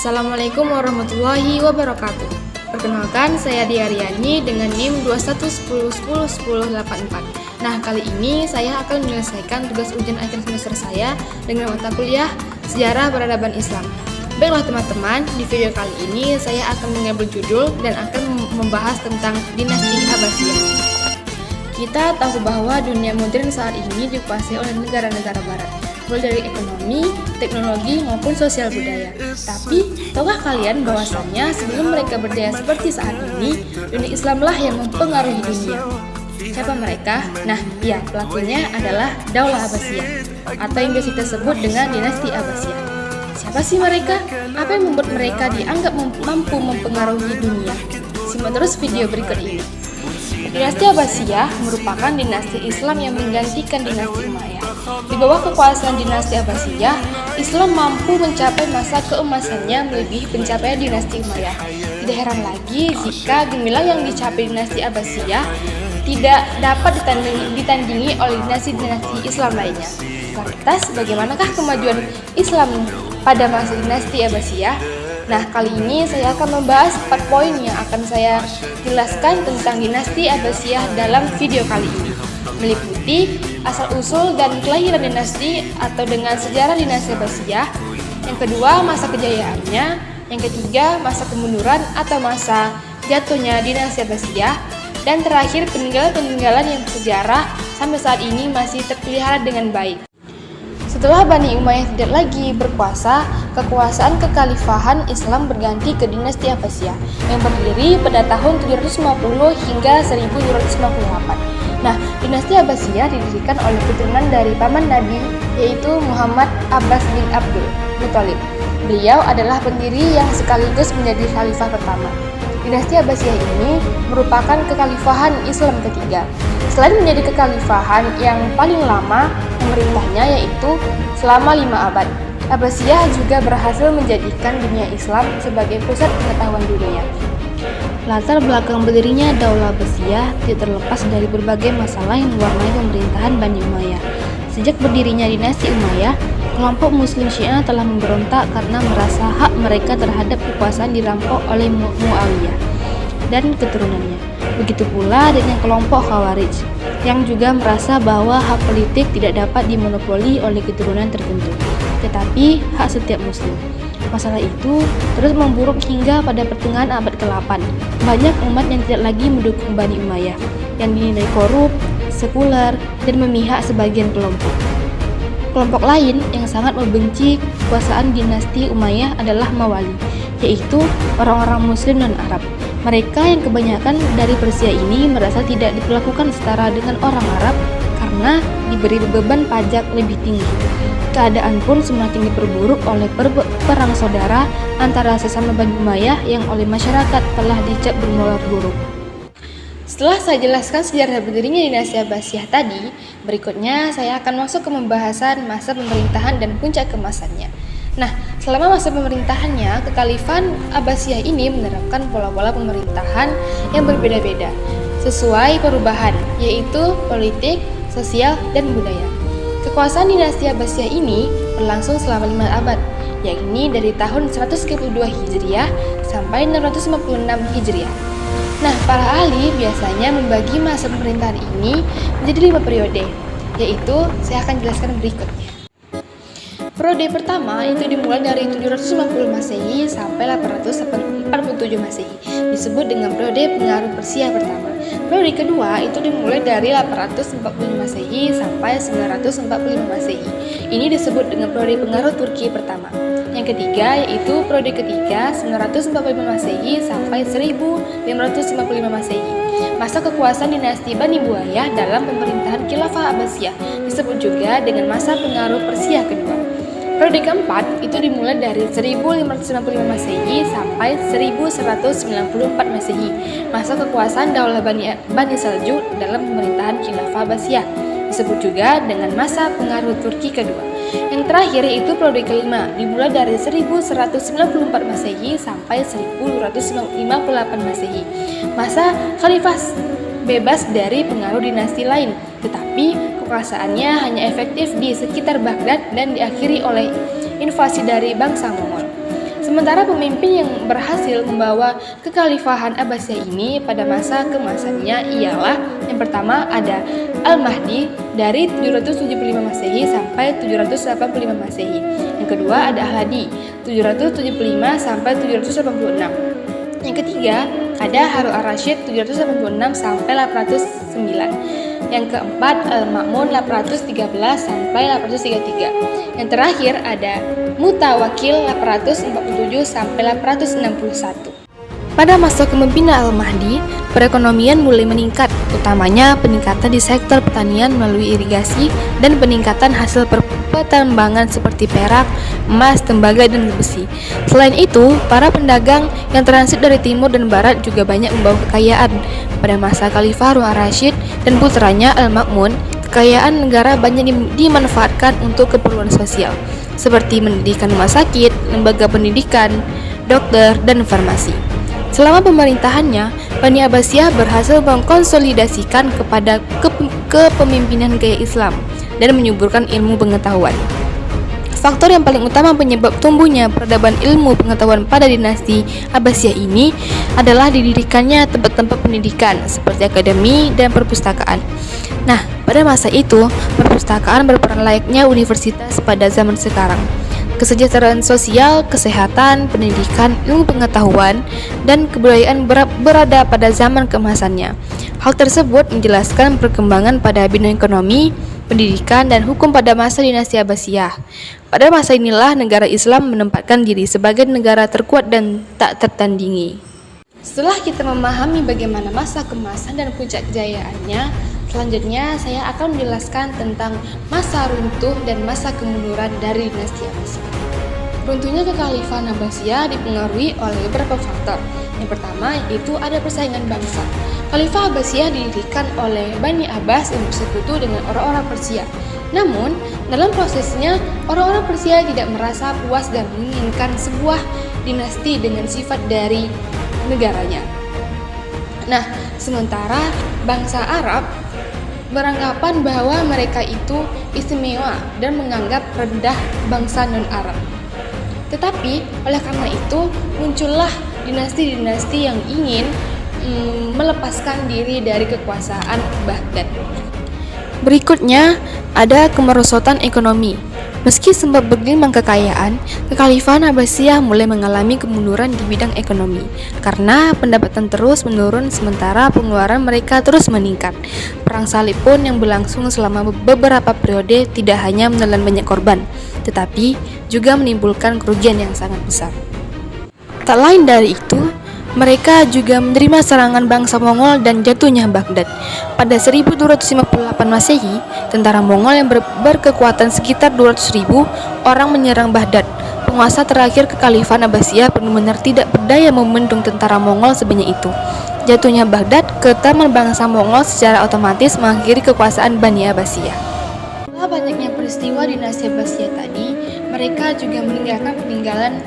Assalamualaikum warahmatullahi wabarakatuh. Perkenalkan, saya Dia Aryani dengan NIM 2110101084. Nah, kali ini saya akan menyelesaikan tugas ujian akhir semester saya dengan mata kuliah Sejarah Peradaban Islam. Baiklah teman-teman, di video kali ini saya akan mengambil judul dan akan membahas tentang dinasti Abbasiyah. Kita tahu bahwa dunia modern saat ini dikuasai oleh negara-negara barat, mulai dari ekonomi, teknologi, maupun sosial budaya. Tapi, tahukah kalian bahwasannya sebelum mereka berdaya seperti saat ini, dunia Islamlah yang mempengaruhi dunia. Siapa mereka? Nah, ya, pelakunya adalah Daulah Abbasiyah, atau yang biasa kita sebut dengan dinasti Abbasiyah. Siapa sih mereka? Apa yang membuat mereka dianggap mampu mempengaruhi dunia? Simak terus video berikut ini. Dinasti Abbasiyah merupakan dinasti Islam yang menggantikan dinasti Umayyah. Di bawah kekuasaan dinasti Abbasiyah, Islam mampu mencapai masa keemasannya melebihi pencapaian dinasti Umayyah. Tidak heran lagi jika gemilang yang dicapai dinasti Abbasiyah tidak dapat ditandingi oleh dinasti-dinasti Islam lainnya. Lantas, bagaimanakah kemajuan Islam pada masa dinasti Abbasiyah? Nah, kali ini saya akan membahas 4 poin yang akan saya jelaskan tentang dinasti Abbasiyah dalam video kali ini, meliputi asal-usul dan kelahiran dinasti atau dengan sejarah dinasti Abbasiyah. Yang kedua, masa kejayaannya. Yang ketiga, masa kemunduran atau masa jatuhnya dinasti Abbasiyah. Dan terakhir, peninggalan-peninggalan yang bersejarah sampai saat ini masih terpelihara dengan baik. Setelah Bani Umayyah tidak lagi berkuasa, kekuasaan kekhalifahan Islam berganti ke dinasti Abbasiyah yang berdiri pada tahun 750 hingga 1258. Nah, dinasti Abbasiyah didirikan oleh keturunan dari paman Nabi, yaitu Muhammad Abbas bin Abdul Muthalib. Beliau adalah pendiri yang sekaligus menjadi khalifah pertama. Dinasti Abbasiyah ini merupakan kekhalifahan Islam ketiga. Selain menjadi kekhalifahan yang paling lama pemerintahnya, yaitu selama 5 abad, Abbasiyah juga berhasil menjadikan dunia Islam sebagai pusat pengetahuan dunia. Latar belakang berdirinya Daulah Abbasiyah tidak terlepas dari berbagai masalah yang mewarnai pemerintahan Bani Umayyah. Sejak berdirinya dinasti Umayyah, kelompok Muslim Syiah telah memberontak karena merasa hak mereka terhadap kekuasaan dirampok oleh Muawiyah dan keturunannya. Begitu pula dengan kelompok Khawarij yang juga merasa bahwa hak politik tidak dapat dimonopoli oleh keturunan tertentu, tetapi hak setiap muslim. Masalah itu terus memburuk hingga pada pertengahan abad ke-8. Banyak umat yang tidak lagi mendukung Bani Umayyah, yang dinilai korup, sekuler, dan memihak sebagian kelompok. Kelompok lain yang sangat membenci kekuasaan dinasti Umayyah adalah Mawali, yaitu orang-orang Muslim dan Arab. Mereka yang kebanyakan dari Persia ini merasa tidak diperlakukan setara dengan orang Arab karena diberi beban pajak lebih tinggi. Keadaan pun semakin diperburuk oleh perang saudara antara sesama Bani Umayyah yang oleh masyarakat telah dicap bermoral buruk. Setelah saya jelaskan sejarah berdirinya dinasti Abbasiyah tadi, berikutnya saya akan masuk ke pembahasan masa pemerintahan dan puncak keemasannya. Nah, selama masa pemerintahannya, kekhalifahan Abbasiyah ini menerapkan pola-pola pemerintahan yang berbeda-beda sesuai perubahan, yaitu politik, sosial, dan budaya. Kekuasaan dinasti Abbasiyah ini berlangsung selama 5 abad, yakni dari tahun 132 Hijriah sampai 656 Hijriah. Nah, para ahli biasanya membagi masa pemerintahan ini menjadi 5 periode, yaitu saya akan jelaskan berikutnya. Periode pertama itu dimulai dari 750 Masehi sampai 847 Masehi, disebut dengan periode pengaruh Persia pertama. Periode kedua itu dimulai dari 840 Masehi sampai 945 Masehi. Ini disebut dengan periode pengaruh Turki pertama. Yang ketiga yaitu periode ketiga 945 Masehi sampai 1555 Masehi. Masa kekuasaan dinasti Bani Umayyah dalam pemerintahan Khilafah Abbasiyah disebut juga dengan masa pengaruh Persia kedua. Periode keempat itu dimulai dari 1565 Masehi sampai 1194 Masehi, masa kekuasaan Daulah Bani Seljuk dalam pemerintahan Khilafah Abbasiyah, disebut juga dengan masa pengaruh Turki kedua. Yang terakhir yaitu periode kelima, dimulai dari 1194 Masehi sampai 1258 Masehi, masa Khalifah bebas dari pengaruh dinasti lain, tetapi kekuasaannya hanya efektif di sekitar Baghdad dan diakhiri oleh invasi dari bangsa Mongol. Sementara pemimpin yang berhasil membawa kekhalifahan Abbasiyah ini pada masa keemasannya ialah yang pertama ada Al-Mahdi dari 775 Masehi sampai 785 Masehi. Yang kedua ada Al-Hadi 775 sampai 786. Yang ketiga ada Harun ar-Rasyid 786 sampai 809. Yang keempat Al-Ma'mun 813 sampai 833. Yang terakhir ada Mutawakil 847 sampai 861. Pada masa kepemimpinan Al-Mahdi, perekonomian mulai meningkat, utamanya peningkatan di sektor pertanian melalui irigasi dan peningkatan hasil pertambangan seperti perak, emas, tembaga, dan besi. Selain itu, para pedagang yang transit dari timur dan barat juga banyak membawa kekayaan. Pada masa Khalifah Harun ar-Rasyid dan putranya Al-Ma'mun, kekayaan negara banyak dimanfaatkan untuk keperluan sosial, seperti mendirikan rumah sakit, lembaga pendidikan, dokter, dan farmasi. Selama pemerintahannya, Bani Abbasiyah berhasil mengkonsolidasikan kepada kepemimpinan gaya Islam dan menyuburkan ilmu pengetahuan. Faktor yang paling utama penyebab tumbuhnya peradaban ilmu pengetahuan pada dinasti Abbasiyah ini adalah didirikannya tempat-tempat pendidikan seperti akademi dan perpustakaan. Nah, pada masa itu, perpustakaan berperan layaknya universitas pada zaman sekarang. Kesejahteraan sosial, kesehatan, pendidikan, ilmu pengetahuan, dan kebudayaan berada pada zaman keemasannya. Hal tersebut menjelaskan perkembangan pada bidang ekonomi, pendidikan, dan hukum pada masa dinasti Abbasiyah. Pada masa inilah negara Islam menempatkan diri sebagai negara terkuat dan tak tertandingi. Setelah kita memahami bagaimana masa keemasan dan puncak kejayaannya, selanjutnya saya akan menjelaskan tentang masa runtuh dan masa kemunduran dari dinasti Abbasiyah. Runtuhnya kekhalifahan Abbasiyah dipengaruhi oleh beberapa faktor. Yang pertama yaitu ada persaingan bangsa. Khalifah Abbasiyah didirikan oleh Bani Abbas yang bersekutu dengan orang-orang Persia. Namun, dalam prosesnya, orang-orang Persia tidak merasa puas dan menginginkan sebuah dinasti dengan sifat dari negaranya. Nah, sementara bangsa Arab beranggapan bahwa mereka itu istimewa dan menganggap rendah bangsa non-Arab. Tetapi oleh karena itu muncullah dinasti-dinasti yang ingin melepaskan diri dari kekuasaan Baghdad. Berikutnya ada kemerosotan ekonomi. Meski sempat bergelimang kekayaan, kekhalifahan Abbasiyah mulai mengalami kemunduran di bidang ekonomi karena pendapatan terus menurun sementara pengeluaran mereka terus meningkat. Perang salib pun yang berlangsung selama beberapa periode tidak hanya menelan banyak korban, tetapi juga menimbulkan kerugian yang sangat besar. Tak lain dari itu, mereka juga menerima serangan bangsa Mongol dan jatuhnya Baghdad. Pada 1258 Masehi, tentara Mongol yang berkekuatan sekitar 200.000 orang menyerang Baghdad. Penguasa terakhir kekhalifahan Abbasiyah benar-benar tidak berdaya membendung tentara Mongol sebanyak itu. Jatuhnya Baghdad ke tangan bangsa Mongol secara otomatis mengakhiri kekuasaan Bani Abbasiyah. Setelah banyaknya peristiwa dinasti Abbasiyah tadi, mereka juga meninggalkan peninggalan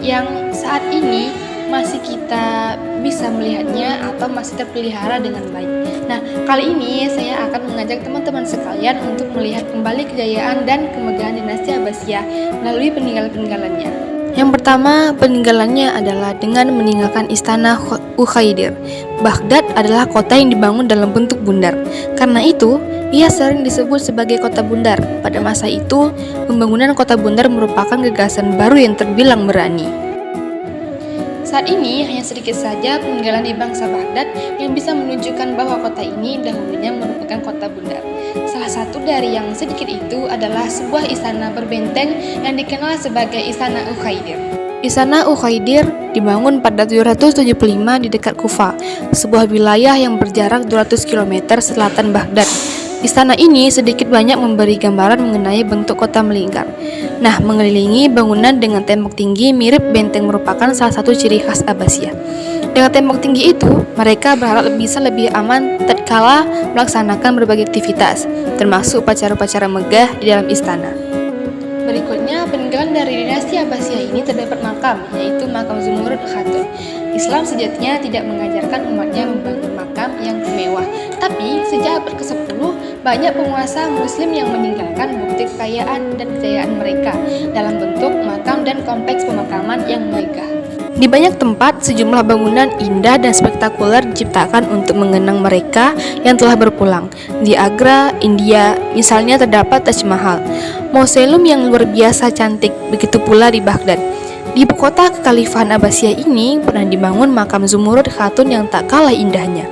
yang saat ini masih kita bisa melihatnya atau masih terpelihara dengan baik. Nah, kali ini saya akan mengajak teman-teman sekalian untuk melihat kembali kejayaan dan kemegahan dinasti Abbasiyah melalui peninggalan-peninggalannya. Yang pertama, peninggalannya adalah dengan meninggalkan istana Ukhaidir. Baghdad adalah kota yang dibangun dalam bentuk bundar. Karena itu, ia sering disebut sebagai kota bundar. Pada masa itu, pembangunan kota bundar merupakan gagasan baru yang terbilang berani. Saat ini hanya sedikit saja peninggalan di bangsa Baghdad yang bisa menunjukkan bahwa kota ini dahulunya merupakan kota bundar. Salah satu dari yang sedikit itu adalah sebuah istana berbenteng yang dikenal sebagai Istana Ukhaidir. Istana Ukhaidir dibangun pada 775 di dekat Kufa, sebuah wilayah yang berjarak 200 km selatan Baghdad. Istana ini sedikit banyak memberi gambaran mengenai bentuk kota melingkar. Nah, mengelilingi bangunan dengan tembok tinggi mirip benteng merupakan salah satu ciri khas Abbasiyah. Dengan tembok tinggi itu, mereka berharap bisa lebih aman tatkala melaksanakan berbagai aktivitas, termasuk upacara-upacara megah di dalam istana. Berikutnya, peninggalan dari dinasti Abbasiyah ini terdapat makam, yaitu makam Zumurud Khatun. Islam sejatinya tidak mengajarkan umatnya membangun makam yang mewah, tapi sejak abad ke-10 banyak penguasa muslim yang meninggalkan bukti kekayaan dan kejayaan mereka dalam bentuk makam dan kompleks pemakaman yang megah. Di banyak tempat, sejumlah bangunan indah dan spektakuler diciptakan untuk mengenang mereka yang telah berpulang. Di Agra, India, misalnya terdapat Taj Mahal, mausoleum yang luar biasa cantik, begitu pula di Baghdad. Di ibu kota kekhalifahan Abbasiyah ini pernah dibangun makam Zumurud Khatun yang tak kalah indahnya.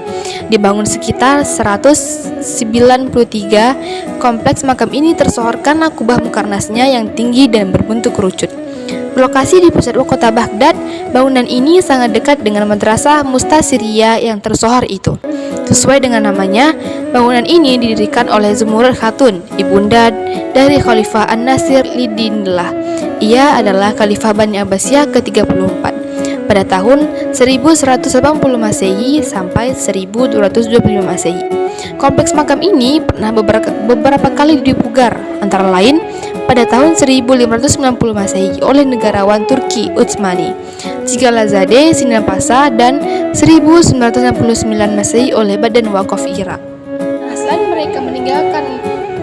Dibangun sekitar 193, kompleks makam ini tersohorkan kubah mukarnasnya yang tinggi dan berbentuk kerucut. Berlokasi di pusat kota Baghdad, bangunan ini sangat dekat dengan madrasah Mustasiriyah yang tersohor itu. Sesuai dengan namanya, bangunan ini didirikan oleh Zumurud Khatun, ibunda dari Khalifah An-Nasir Lidinillah. Ia adalah Khalifah Bani Abbasiyah ke-34 pada tahun 1180 Masehi sampai 1225 Masehi. Kompleks makam ini pernah beberapa kali dipugar, antara lain pada tahun 1590 Masehi oleh negarawan Turki Utsmani, Cigalazade Sinan Pasha, dan 1969 Masehi oleh Badan Wakaf Irak. Selain mereka meninggalkan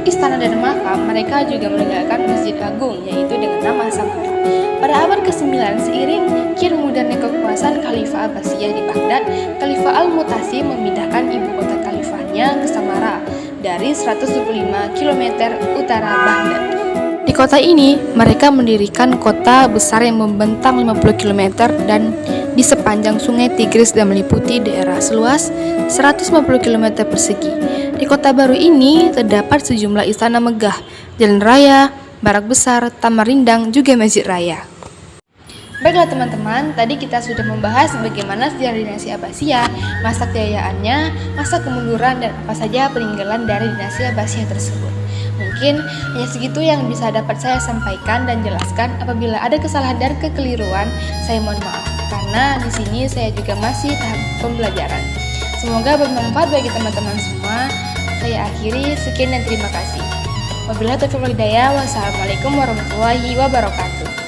istana dan makam, mereka juga meninggalkan Masjid Agung, yaitu dengan nama Samarra. Pada abad ke-9, seiring kian mudahnya kekuasaan Khalifah Abbasiyah di Baghdad, Khalifah Al-Mu'tasim memindahkan ibu kota khalifahnya ke Samarra dari 125 km utara Baghdad. Di kota ini, mereka mendirikan kota besar yang membentang 50 km dan di sepanjang sungai Tigris dan meliputi daerah seluas 150 km persegi. Di kota baru ini terdapat sejumlah istana megah, jalan raya, barak besar, taman rindang, juga masjid raya. Baiklah teman-teman, tadi kita sudah membahas bagaimana sejarah dinasti Abbasiyah, masa kejayaannya, masa kemunduran, dan apa saja peninggalan dari dinasti Abbasiyah tersebut. Mungkin hanya segitu yang bisa dapat saya sampaikan dan jelaskan. Apabila ada kesalahan dan kekeliruan, saya mohon maaf, karena di sini saya juga masih tahap pembelajaran. Semoga bermanfaat bagi teman-teman semua. Saya akhiri, sekian dan terima kasih. Wabillahi taufiq wal hidayah. Wassalamualaikum warahmatullahi wabarakatuh.